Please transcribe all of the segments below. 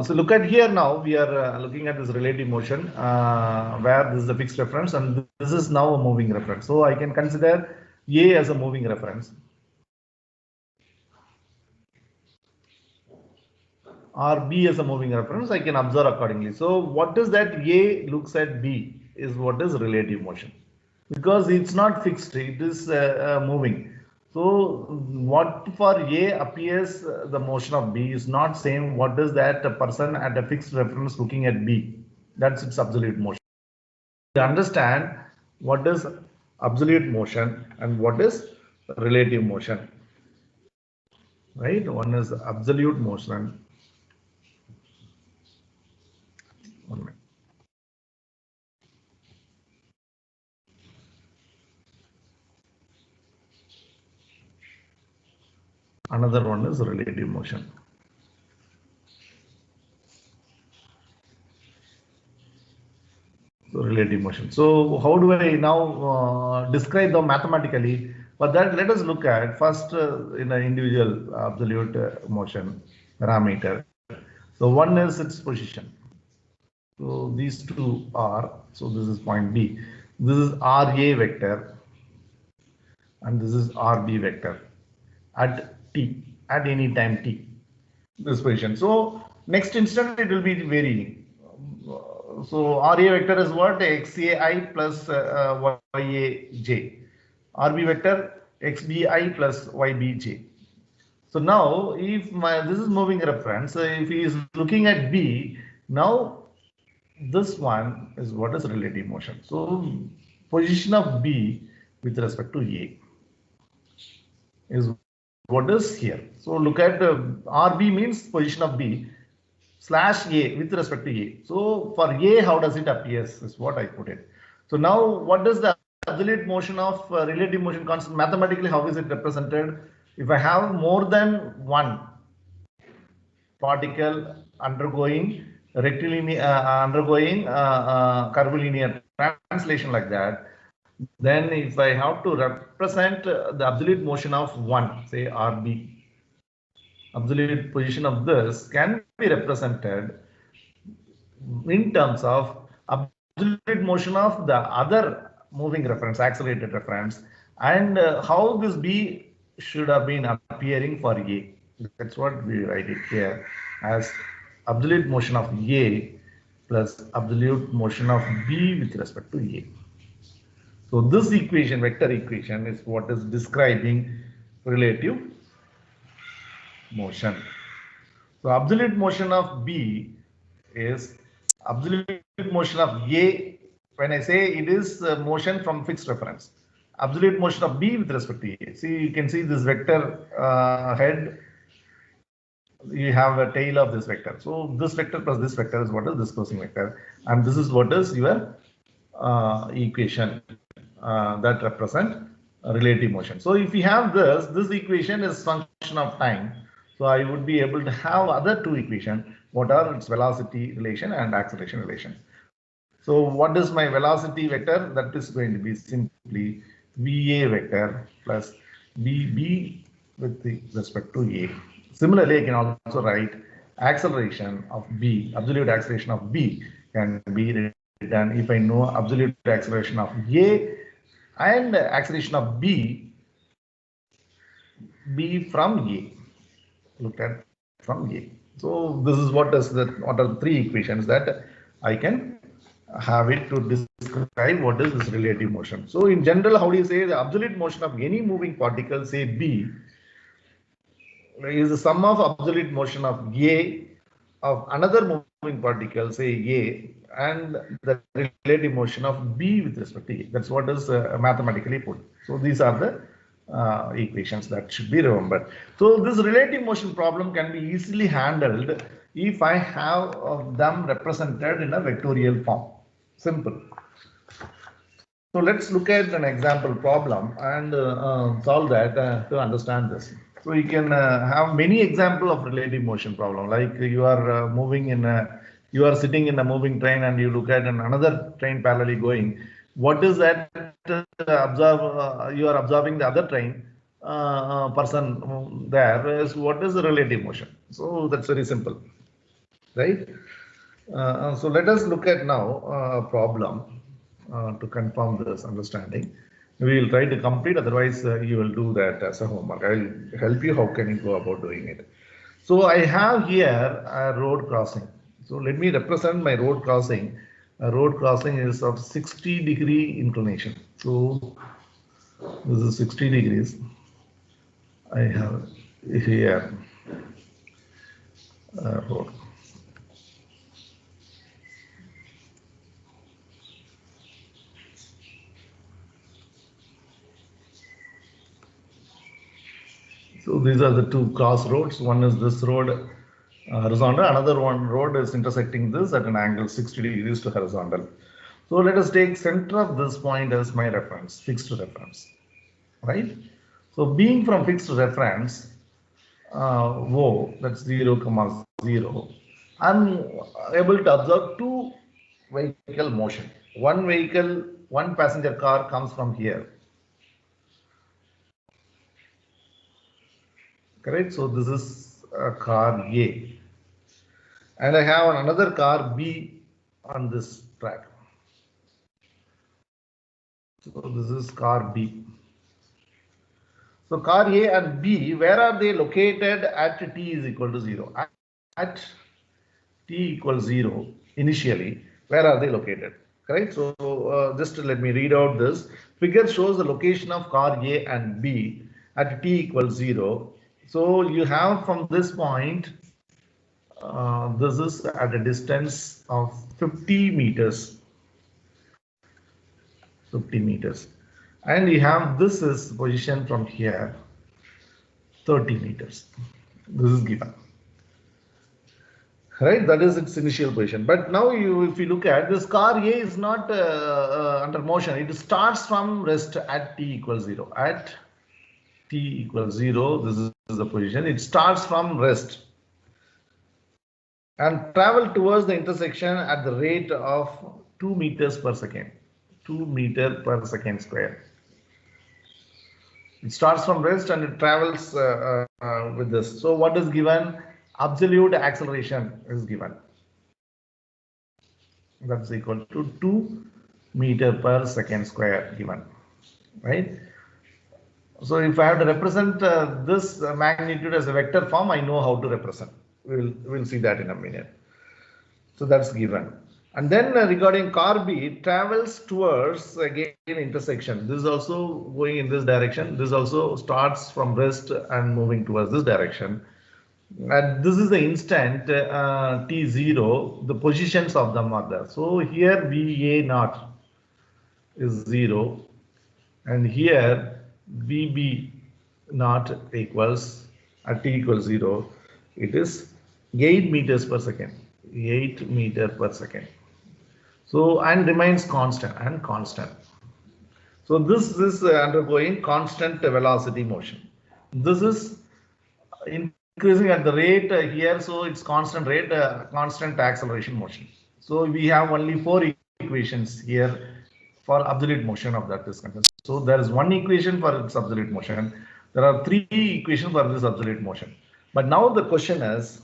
So look at here now, we are looking at this relative motion where this is a fixed reference and this is now a moving reference. So I can consider A as a moving reference or B as a moving reference. I can observe accordingly. So what is that A looks at B is what is relative motion, because it's not fixed, it is moving. So what for A appears the motion of B is not same what is that a person at a fixed reference looking at B. That's its absolute motion. To understand what is absolute motion and what is relative motion, right? One is absolute motion. One minute. Another one is relative motion. So relative motion. So how do I now describe them mathematically? For that, let us look at first in an individual absolute motion parameter. So one is its position. So these two are, so this is point B. This is RA vector and this is RB vector at t, at any time t, this position. So next instant it will be varying. So RA vector is what? XAI plus YAJ. RB vector XBI plus YBJ. So now if this is moving reference, if he is looking at B, now this one is what is relative motion. So position of B with respect to A is what is here. So look at RB means position of B slash A with respect to A. So for A, how does it appear is what I put it. So now what does the absolute motion of relative motion constant mathematically, how is it represented? If I have more than one particle undergoing rectilinear curvilinear translation like that, then if I have to represent the absolute motion of one, say RB, absolute position of this can be represented in terms of absolute motion of the other moving reference, accelerated reference, and how this B should have been appearing for A. That's what we write it here as absolute motion of A plus absolute motion of B with respect to A. So this equation, vector equation, is what is describing relative motion. So absolute motion of B is absolute motion of A. When I say it is motion from fixed reference, absolute motion of B with respect to A. See, you can see this vector head. You have a tail of this vector. So this vector plus this vector is what is disclosing vector, and this is what is your equation that represent relative motion. So if you have this equation is function of time. So I would be able to have other two equations. What are its velocity relation and acceleration relation? So what is my velocity vector? That is going to be simply VA vector plus VB with respect to A. Similarly, I can also write acceleration of B, absolute acceleration of B can be written if I know absolute acceleration of A and acceleration of B from A. Look at from A. So this is what are the three equations that I can have it to describe what is this relative motion. So in general, how do you say the absolute motion of any moving particle, say B, is the sum of absolute motion of A of another moving particle, say A, and the relative motion of B with respect to A. That's what is mathematically put. So these are the equations that should be remembered. So this relative motion problem can be easily handled if I have them represented in a vectorial form. Simple. So let's look at an example problem and solve that to understand this. So you can have many examples of relative motion problem, like you are you are sitting in a moving train and you look at another train parallelly going. What is that you are observing the other train person there is what is the relative motion. So that's very simple. right? So let us look at now a problem to confirm this understanding. We will try to complete, otherwise you will do that as a homework. I will help you how can you go about doing it. So I have here a road crossing. So let me represent my road crossing. A road crossing is of 60-degree inclination. So this is 60 degrees. I have here a road. So these are the two crossroads. One is this road horizontal, another one road is intersecting this at an angle 60 degrees to horizontal. So let us take center of this point as my reference, fixed reference, right? So being from fixed reference, O, that's 0, 0, I'm able to observe two vehicle motion. One vehicle, one passenger car comes from here, correct? So this is car A. And I have another car B on this track. So this is car B. So car A and B, where are they located at t is equal to 0? At t equals 0 initially, where are they located? Correct? So just let me read out this. Figure shows the location of car A and B at t equals 0. So you have from this point, this is at a distance of 50 meters. 50 meters. And you have this is position from here 30 meters. This is given. Right, that is its initial position. But now if you look at this, car A is not under motion. It starts from rest at t equals 0. At t equals 0, this is the position. It starts from rest and travel towards the intersection at the rate of 2 meters per second. 2 meter per second square. It starts from rest and it travels with this. So what is given? Absolute acceleration is given. That's equal to 2 meter per second square given, right? So if I have to represent this magnitude as a vector form, I know how to represent. We'll see that in a minute. So that's given. And then regarding car B, it travels towards again intersection. This is also going in this direction. This also starts from rest and moving towards this direction. And this is the instant t0, the positions of them are there. So here VA naught is 0 and here VB naught equals at t equals 0, it is 8 meters per second. 8 meter per second. So and remains constant and constant. So this is undergoing constant velocity motion. This is increasing at the rate here, so it's constant rate, constant acceleration motion. So we have only 4 equations here for absolute motion of that distance. So there is one equation for its absolute motion. There are 3 equations for this absolute motion. But now the question is,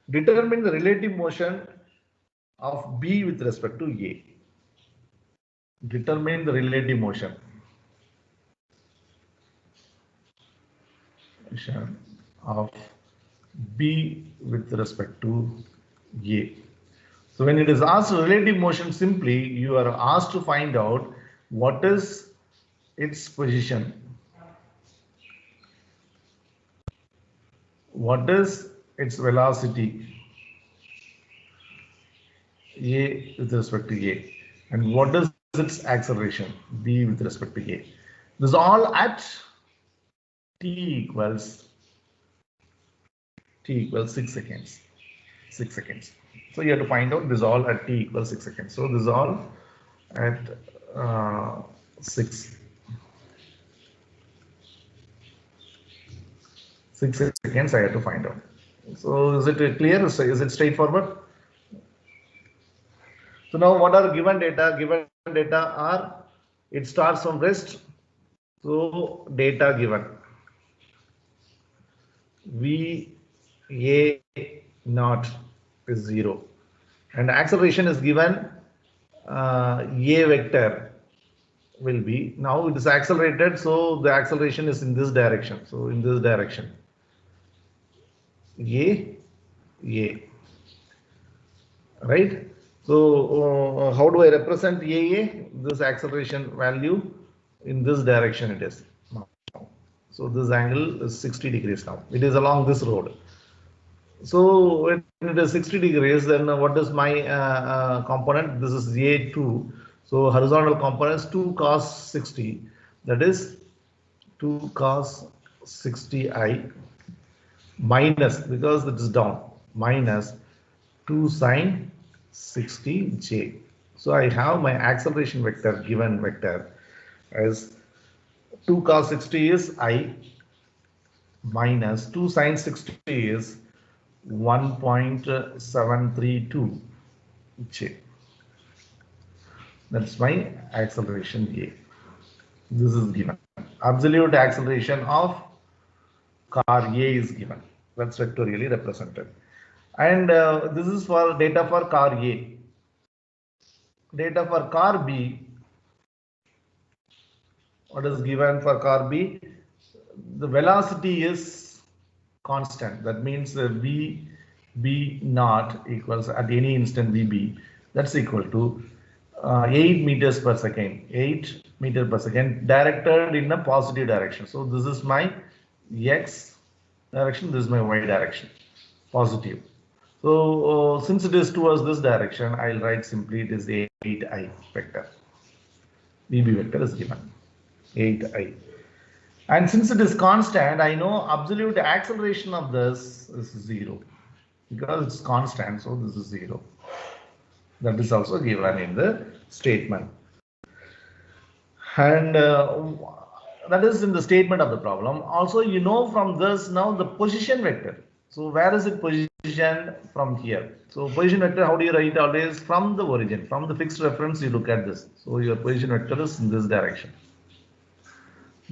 determine the relative motion of B with respect to A. Determine the relative motion of B with respect to A. So when it is asked relative motion, simply you are asked to find out what is its position, what is its velocity A with respect to A, and what is its acceleration B with respect to A. This is all at t equals 6 seconds. 6 seconds. So you have to find out this all at t equals 6 seconds. So this is all at 6 seconds I have to find out. So is it clear? Is it straightforward? So now what are given data? Given data are, it starts from rest. So data given. V A naught is 0. And acceleration is given a vector will be, now it is accelerated, so the acceleration is in this direction. So in this direction, a, right? So how do I represent a? This acceleration value in this direction it is now. So this angle is 60 degrees now. It is along this road. So when it is 60 degrees, then what is my component? This is a2. So horizontal component is 2 cos 60. That is 2 cos 60i minus, because it is down, minus 2 sine 60j. So I have my acceleration vector, given vector, as 2 cos 60 is I, minus 2 sine 60 is 1.732 j. That's my acceleration A. This is given. Absolute acceleration of car A is given. That's vectorially represented. And this is for data for car A. Data for car B. What is given for car B? The velocity is constant. That means VB naught equals at any instant VB. That's equal to 8 meters per second. 8 meters per second directed in a positive direction. So this is my X direction. This is my Y direction. Positive. So since it is towards this direction, I'll write simply it is 8I vector. VB vector is given 8I. And since it is constant, I know absolute acceleration of this is 0 because it's constant. So this is 0. That is also given in the statement. And that is in the statement of the problem. Also, you know from this now the position vector. So where is it positioned? From here. So position vector, how do you write? Always from the origin, from the fixed reference, you look at this. So your position vector is in this direction.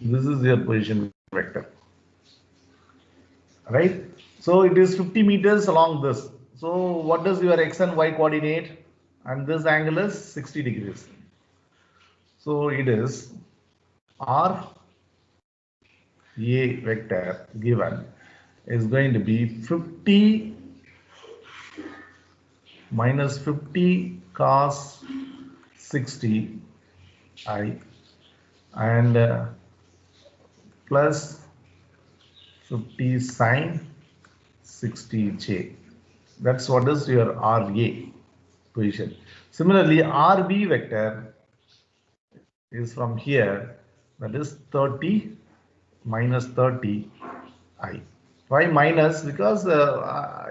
This is your position vector, right? So it is 50 meters along this. So what is your X and Y coordinate? And this angle is 60 degrees. So it is R A vector given is going to be 50 minus 50 cos 60 I and plus 50 sine 60j. That's what is your RA position. Similarly, RB vector is from here, that is 30 minus 30 I. Why minus? Because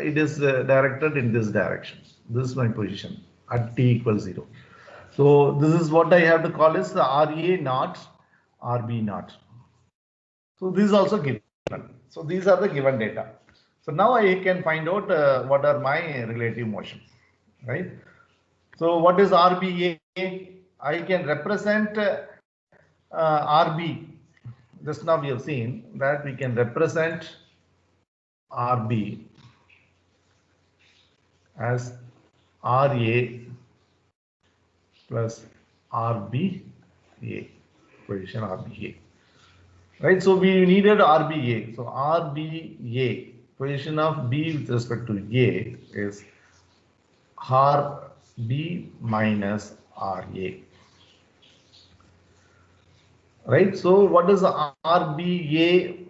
it is directed in this direction. This is my position at t equals 0. So this is what I have to call as the RA naught, RB naught. So this is also given. So these are the given data. So now I can find out what are my relative motions, right? So what is RBA? I can represent RB. Just now we have seen that we can represent RB as RA plus RBA, position RBA. Right, so we needed RBA. So RBA, position of B with respect to A is RB minus RA. Right, so what is RBA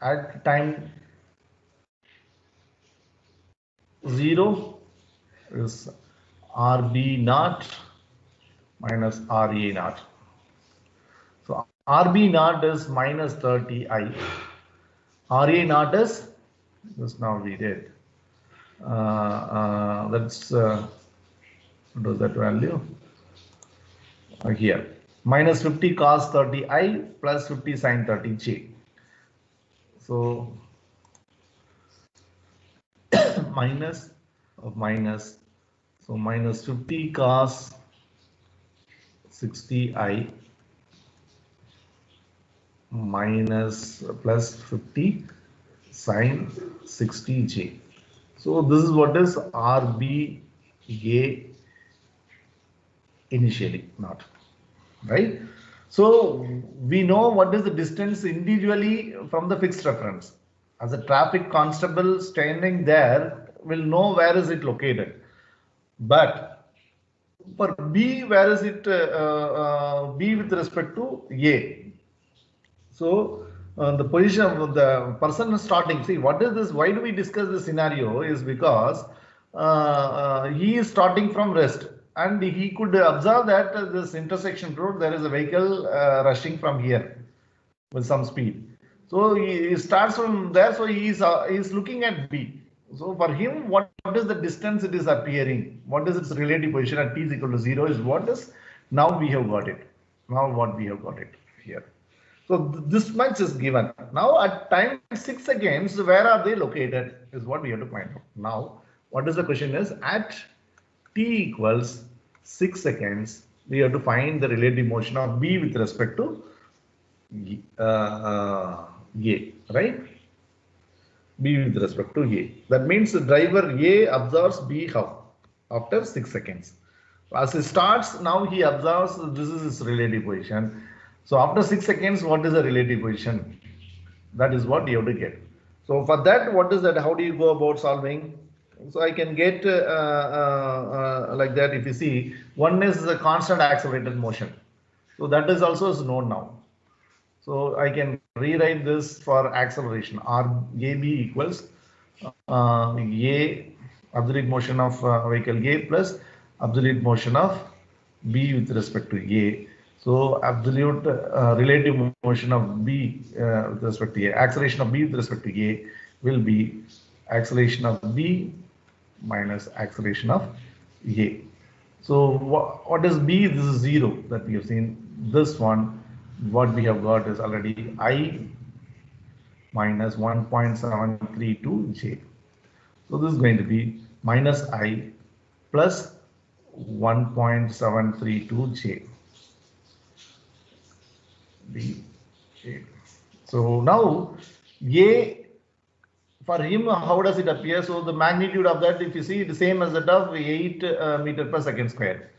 at time 0 is RB naught minus RA naught. So RB naught is minus 30I. RA naught is, just now we did. That's what is that value? Here. Minus 50 cos 30I plus 50 sin 30j. So minus of minus. So minus 50 cos 60I minus plus 50 sin 60j. So this is what is RBA initially, not right. So we know what is the distance individually from the fixed reference. As a traffic constable standing there will know where is it located. But for B, where is it B with respect to A? So the position of the person starting, see what is this, why do we discuss this scenario is because he is starting from rest and he could observe that this intersection road there is a vehicle rushing from here with some speed. So he starts from there, so he is looking at B. So for him, what is the distance it is appearing? What is its relative position at t is equal to 0 is what is, now we have got it. Now what we have got it here. So this much is given. Now at time 6 seconds, where are they located is what we have to find out. Now, what is the question is at t equals 6 seconds, we have to find the relative motion of B with respect to A, right? B with respect to A. That means the driver A observes B how? After 6 seconds. As he starts, now he observes this is his relative position. So after 6 seconds, what is the relative position? That is what you have to get. So for that, what is that? How do you go about solving? So I can get like that. If you see, one is the constant accelerated motion. So that is also is known now. So I can rewrite this for acceleration. RAB equals A absolute motion of vehicle A plus absolute motion of B with respect to A. So absolute relative motion of B with respect to A, acceleration of B with respect to A will be acceleration of B minus acceleration of A. So what is B? This is 0 that we have seen. This one, what we have got is already I minus 1.732 J. So this is going to be minus I plus 1.732 J. B. J. So now A, for him, how does it appear? So the magnitude of that, if you see, the same as that of 8 meter per second square.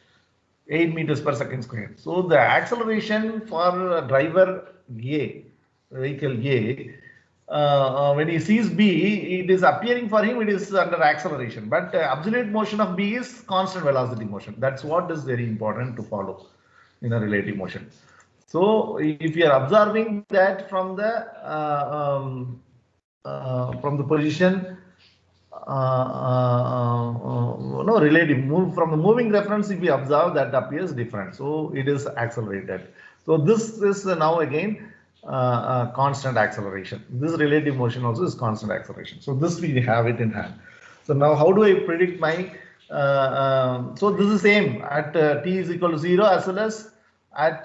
8 meters per second square. So the acceleration for driver A, vehicle A, when he sees B, it is appearing for him, it is under acceleration. But absolute motion of B is constant velocity motion. That's what is very important to follow in a relative motion. So if you are observing that from the position no relative move from the moving reference, if we observe that appears different, so it is accelerated. So this is now again constant acceleration. This relative motion also is constant acceleration. So this we have it in hand. So now how do I predict my so this is same at t is equal to 0 as well as at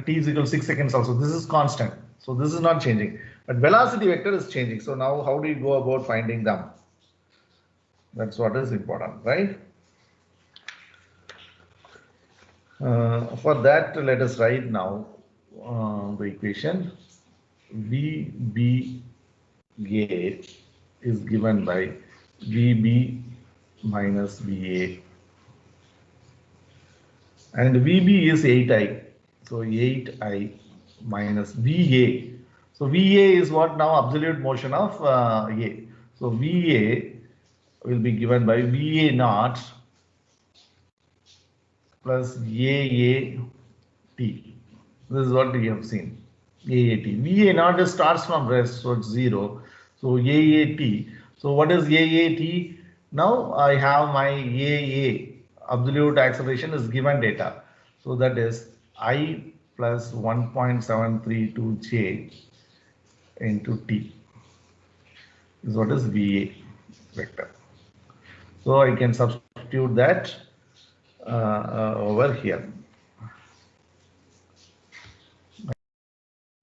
t is equal to 6 seconds also. This is constant. So this is not changing. But velocity vector is changing. So now how do you go about finding them? That's what is important, right? For that, let us write now the equation. VBA is given by VB minus VA. And VB is 8I. So 8I minus VA. So VA is what now? Absolute motion of A. So VA will be given by VA naught plus AAT. This is what we have seen. AAT. VA naught starts from rest, so it's 0. So AAT. So what is AAT? Now I have my AA. Absolute acceleration is given data. So that is I plus 1.732 J into T. This is what is VA vector. So I can substitute that over here.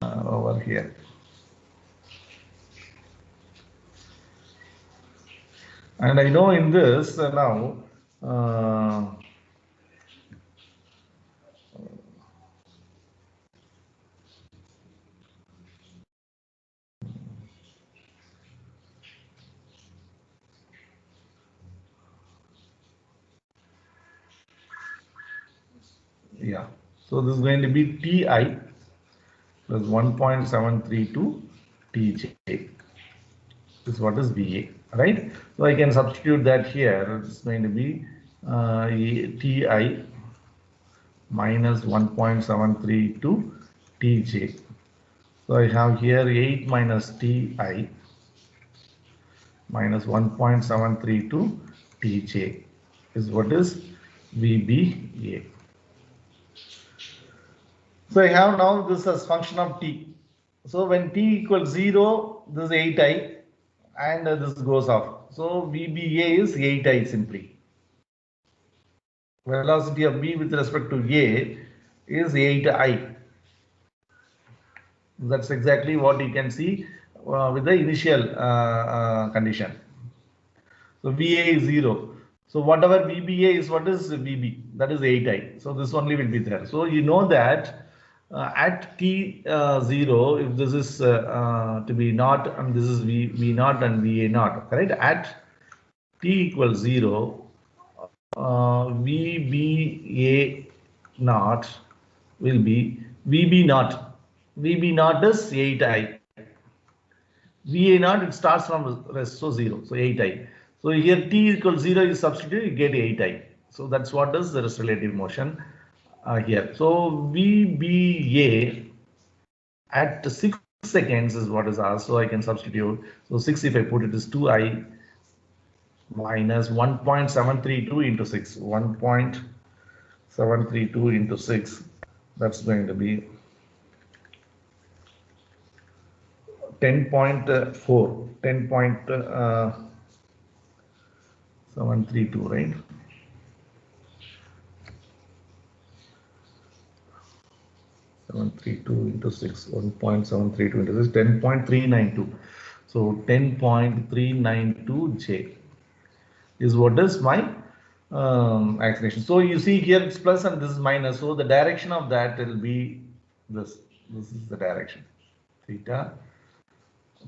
Over here. And I know in this now Yeah. So this is going to be Ti plus 1.732 Tj. This is what is Va, right? So I can substitute that here. It's going to be Ti minus 1.732 Tj. So I have here 8 minus Ti minus 1.732 Tj is what is VBA. So I have now this as function of t. So when t equals 0, this is 8i and this goes off. So VBA is 8i simply. Velocity of B with respect to A is 8i. That's exactly what you can see with the initial condition. So VA is 0. So whatever VBA is, what is VB? That is 8i. So this only will be there. So you know that at t0, if this is to be naught and this is v naught and va naught, correct? At t equals 0, vba naught will be vb naught. Vb naught is 8i. Va naught, it starts from rest, so 0, so 8i. So here t equals 0 is substituted, you get 8i. So that's what is the rest relative motion here. So VBA at 6 seconds is what is asked. So I can substitute. So 6, if I put it, is 2i minus 1.732 into 6. 1.732 into 6. That's going to be 10.4. 10.732, right? 732 into 6, 1.732 into 6, 10.392. So 10.392 J is what is my acceleration. So you see here it's plus and this is minus. So the direction of that will be this. This is the direction, theta,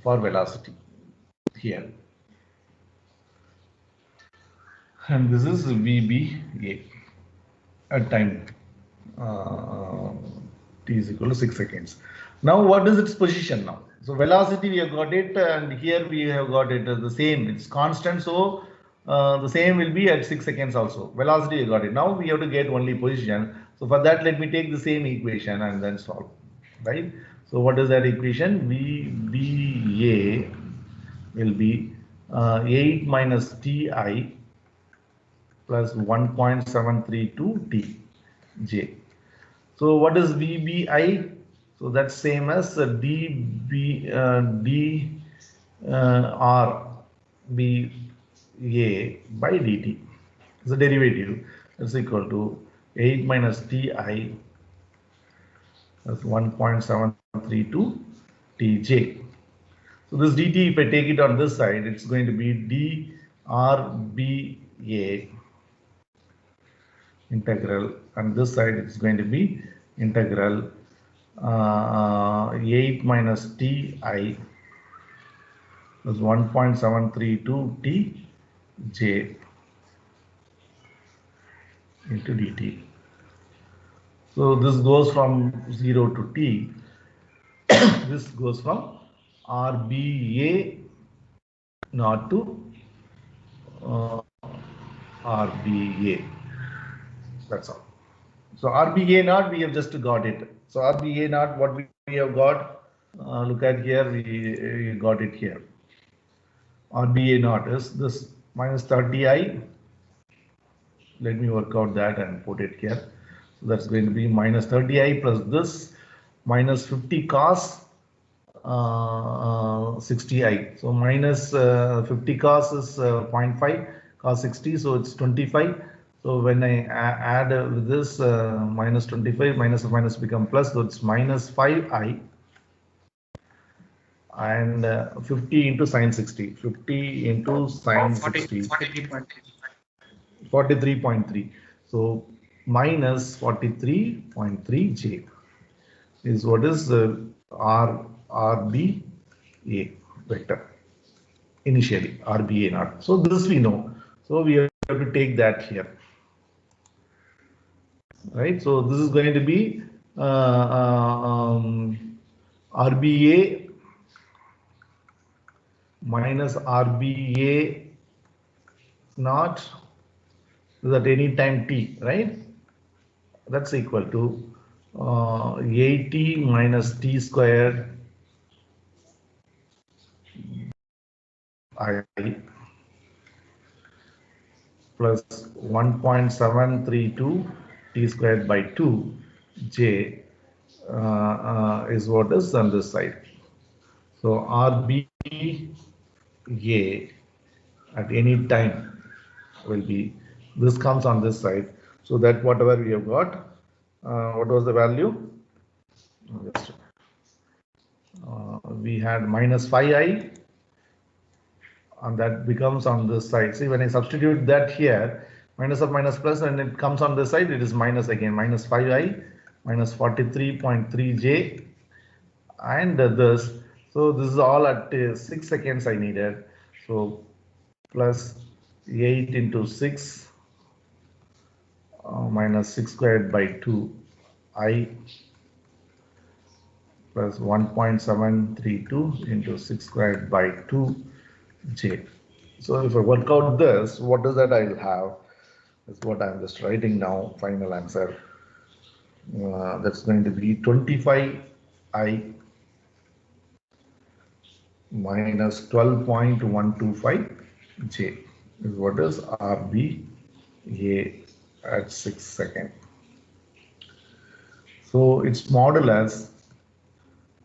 for velocity here. And this is VBA at time t is equal to 6 seconds. Now what is its position now? So velocity we have got it, and here we have got it the same. It's constant, so the same will be at 6 seconds also. Velocity we got it. Now we have to get only position. So for that, let me take the same equation and then solve. Right. So what is that equation? VBA will be 8 minus Ti plus 1.732 Tj. So what is VBI? So that's same as dB RBA by dt. It's a derivative. It's equal to 8 minus Ti plus 1.732 Tj. So this dt, if I take it on this side, it's going to be dRBA integral, and this side it's going to be integral 8 minus Ti plus 1.732 Tj into dt. So this goes from 0 to t. This goes from RBA not to RBA. That's all. So RBA naught, we have just got it. So RBA naught, what we have got, look at here, we got it here. RBA naught is this minus 30i. Let me work out that and put it here. So that's going to be minus 30i plus this minus 50 cos 60i. So minus 50 cos is 0.5, cos 60, so it's 25. So when I add with this minus 25, minus become plus, so it's minus 5i and 50 into sine 60. 50 into sine 60. 43.3. So minus 43.3 J is what is RBA vector initially, RBA naught. So this we know. So we have to take that here. right? So this is going to be RBA minus RBA naught is at any time t, right? That's equal to AT minus t squared I plus 1.732 t squared by 2 j is what is on this side. So RBA at any time will be, this comes on this side, so that whatever we have got, what was the value? We had minus 5i, and that becomes on this side. See, when I substitute that here, minus of minus plus, and it comes on this side, it is minus again, minus 5i minus 43.3j, and this. So this is all at 6 seconds I needed. So plus 8 into 6 minus 6 squared by 2 I plus 1.732 into 6 squared by 2 j. So if I work out this, what is that I will have? That's what I'm just writing now, final answer. That's going to be 25i minus 12.125 j is what is RBA at 6 seconds. So its modulus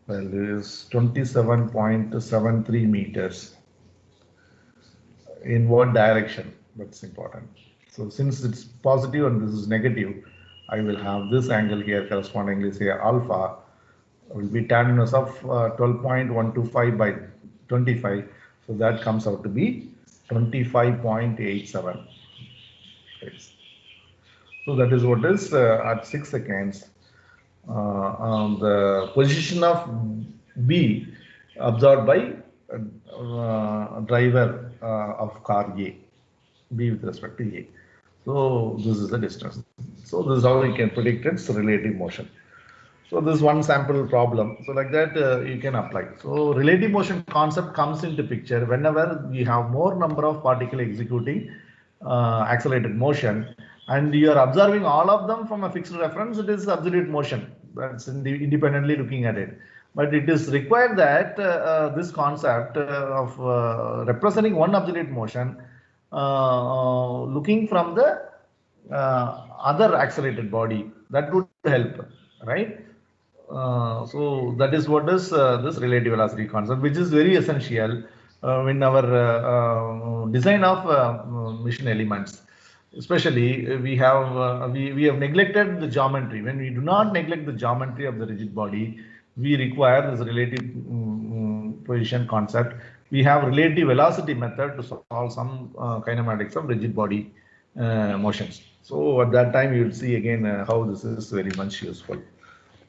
value is 27.73 meters. In what direction? That's important. So since it's positive and this is negative, I will have this angle here correspondingly, say alpha will be tan inverse of 12.125 by 25. So that comes out to be 25.87. So that is what is at 6 seconds. The position of B absorbed by driver of car A, B with respect to A. So this is the distance. So this is how we can predict its relative motion. So this is one sample problem. So like that you can apply. So relative motion concept comes into picture whenever we have more number of particles executing accelerated motion, and you are observing all of them from a fixed reference. It is absolute motion. That's independently looking at it. But it is required that this concept of representing one absolute motion looking from the other accelerated body, that would help, right? So that is what is this relative velocity concept, which is very essential in our design of machine elements. Especially we have neglected the geometry. When we do not neglect the geometry of the rigid body, we require this relative position concept. We have relative velocity method to solve some kinematics of rigid body motions. So at that time you will see again how this is very much useful.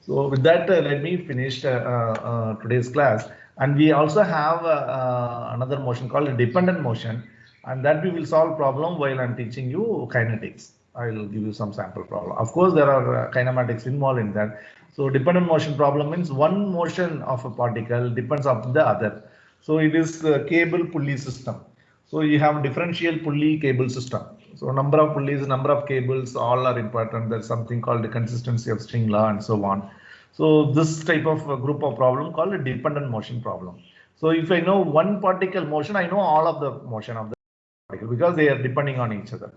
So with that, let me finish today's class. And we also have another motion called dependent motion, and that we will solve problem while I'm teaching you kinetics. I will give you some sample problem. Of course, there are kinematics involved in that. So dependent motion problem means one motion of a particle depends on the other. So it is a cable pulley system. So you have differential pulley cable system. So number of pulleys, number of cables, all are important. There's something called the consistency of string law and so on. So this type of group of problem called a dependent motion problem. So if I know one particle motion, I know all of the motion of the particle because they are depending on each other.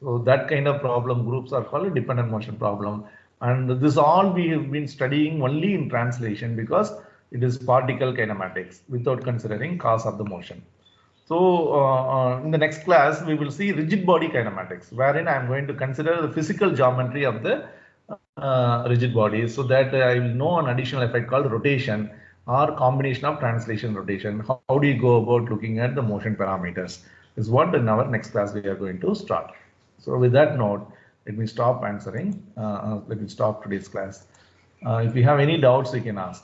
So that kind of problem groups are called a dependent motion problem. And this all we have been studying only in translation because it is particle kinematics without considering cause of the motion. So in the next class, we will see rigid body kinematics, wherein I am going to consider the physical geometry of the rigid body, so that I will know an additional effect called rotation or combination of translation rotation. How do you go about looking at the motion parameters is what in our next class we are going to start. So with that note, let me stop answering. Let me stop today's class. If you have any doubts, you can ask.